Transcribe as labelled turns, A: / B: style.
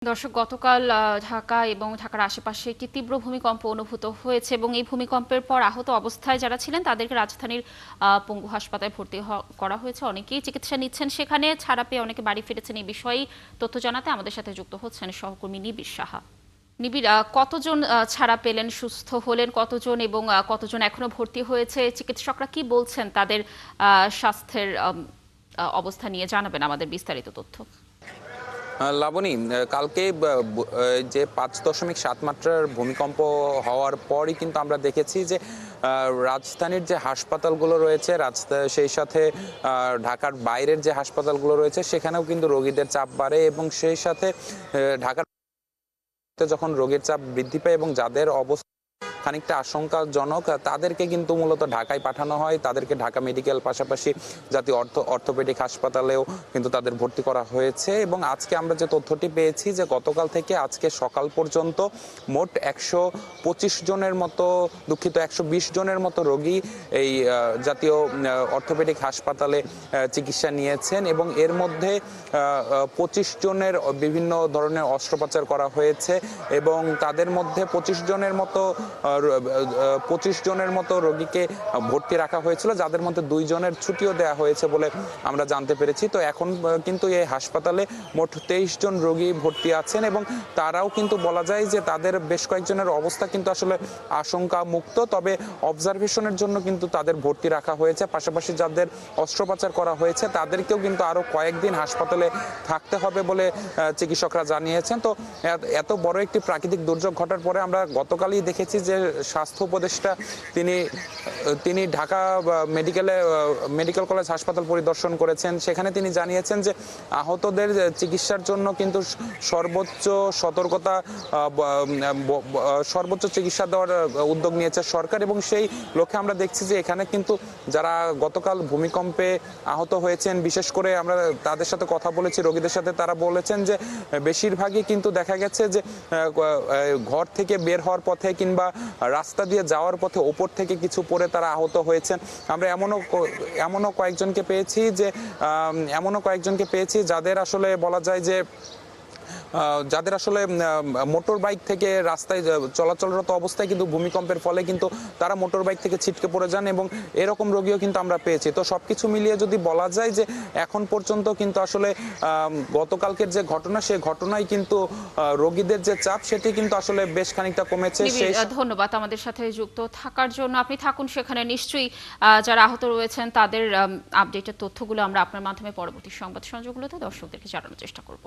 A: দর্শক গতকাল ঢাকা এবং ঢাকার আশেপাশে একটি তীব্র ভূমিকম্প অনুভূত হয়েছে এবং এই ভূমিকম্পের পর আহত অবস্থায় যারা ছিলেন তাদেরকে রাজধানীর পঙ্গু হাসপাতালে ভর্তি করা হয়েছে। অনেকেই চিকিৎসা নিচ্ছেন সেখানে, ছাড়া পেয়ে অনেকে বাড়ি ফিরেছেন। এই বিষয়ে তথ্য জানাতে আমাদের সাথে যুক্ত হচ্ছেন সহকর্মী নিবিড় সাহা। নিবিড়, কতজন ছাড়া পেলেন, সুস্থ হলেন কতজন এবং কতজন এখনো ভর্তি হয়েছে? চিকিৎসকরা কি বলছেন তাদের স্বাস্থ্যের অবস্থা নিয়ে? জানাবেন আমাদের বিস্তারিত তথ্য।
B: লাবণী, কালকে যে 5.7 মাত্রার ভূমিকম্প হওয়ার পরই কিন্তু আমরা দেখেছি যে রাজধানীর যে হাসপাতালগুলো রয়েছে, সেই সাথে ঢাকার বাইরের যে হাসপাতালগুলো রয়েছে সেখানেও কিন্তু রোগীদের চাপ বাড়ে এবং সেই সাথে ঢাকার যখন রোগীর চাপ বৃদ্ধি পায় এবং যাদের অবস্থা খানিকটা আশঙ্কাজনক তাদেরকে কিন্তু মূলত ঢাকায় পাঠানো হয়। তাদেরকে ঢাকা মেডিকেল পাশাপাশি জাতীয় অর্থোপেডিক হাসপাতালেও কিন্তু তাদের ভর্তি করা হয়েছে। এবং আজকে আমরা যে তথ্যটি পেয়েছি যে গতকাল থেকে আজকে সকাল পর্যন্ত মোট 125 জনের মতো, দুঃখিত 120 জনের মতো রোগী এই জাতীয় অর্থোপেডিক হাসপাতালে চিকিৎসা নিয়েছেন এবং এর মধ্যে 25 জনের বিভিন্ন ধরনের অস্ত্রোপচার করা হয়েছে এবং তাদের মধ্যে 25 জনের মতো রোগীকে ভর্তি রাখা হয়েছিল, যাদের মধ্যে 2 জনের ছুটিও দেওয়া হয়েছে বলে আমরা জানতে পেরেছি। তো এখন কিন্তু এই হাসপাতালে মোট 23 জন রোগী ভর্তি আছেন এবং তারাও কিন্তু বলা যায় যে তাদের বেশ কয়েকজনের অবস্থা কিন্তু আসলে আশঙ্কা মুক্ত, তবে অবজারভেশনের জন্য কিন্তু তাদের ভর্তি রাখা হয়েছে। পাশাপাশি যাদের অস্ত্রোপচার করা হয়েছে তাদেরকেও কিন্তু আরো কয়েকদিন হাসপাতালে থাকতে হবে বলে চিকিৎসকরা জানিয়েছেন। তো এত বড় একটি প্রাকৃতিক দুর্যোগ ঘটার পরে আমরা গতকালই দেখেছি যে স্বাস্থ্য উপদেষ্টা তিনি ঢাকা মেডিকেল কলেজ হাসপাতাল পরিদর্শন করেছেন। সেখানে তিনি জানিয়েছেন যে আহতদের চিকিৎসার জন্য কিন্তু সর্বোচ্চ সতর্কতা, সর্বোচ্চ চিকিৎসা দেওয়ার উদ্যোগ নিয়েছে সরকার এবং সেই লক্ষ্যে আমরা দেখছি যে এখানে কিন্তু যারা গতকাল ভূমিকম্পে আহত হয়েছেন, বিশেষ করে আমরা তাদের সাথে কথা বলেছি, রোগীদের সাথে, তারা বলেছেন যে বেশিরভাগই কিন্তু দেখা গেছে যে ঘর থেকে বের হওয়ার পথে কিংবা রাস্তা দিয়ে যাওয়ার পথে ওপর থেকে কিছু পড়ে তারা আহত হয়েছেন। আমরা এমনও কয়েকজনকে পেয়েছি যাদের আসলে বলা যায় যে মোটর বাইক থেকে রাস্তায় চলাচলরত অবস্থায় কিন্তু ভূমিকম্পের ফলে কিন্তু তারা মোটর বাইক থেকে ছিটকে পড়ে যান এবং এরকম রোগীও কিন্তু আমরা পেয়েছি। তো সবকিছু মিলিয়ে যদি বলা যায় যে এখন পর্যন্ত কিন্তু আসলে গতকালকের যে ঘটনা, সেই ঘটনায় কিন্তু রোগীদের যে চাপ সেটি কিন্তু আসলে বেশ খানিকটা কমেছে।
A: ধন্যবাদ আমাদের সাথে যুক্ত থাকার জন্য। আপনি থাকুন সেখানে, নিশ্চয়ই যারা আহত রয়েছেন তাদের আপডেটের তথ্যগুলো আমরা আপনার মাধ্যমে পরবর্তী সংবাদ সংযোগগুলোতে দর্শকদেরকে জানানোর চেষ্টা করব।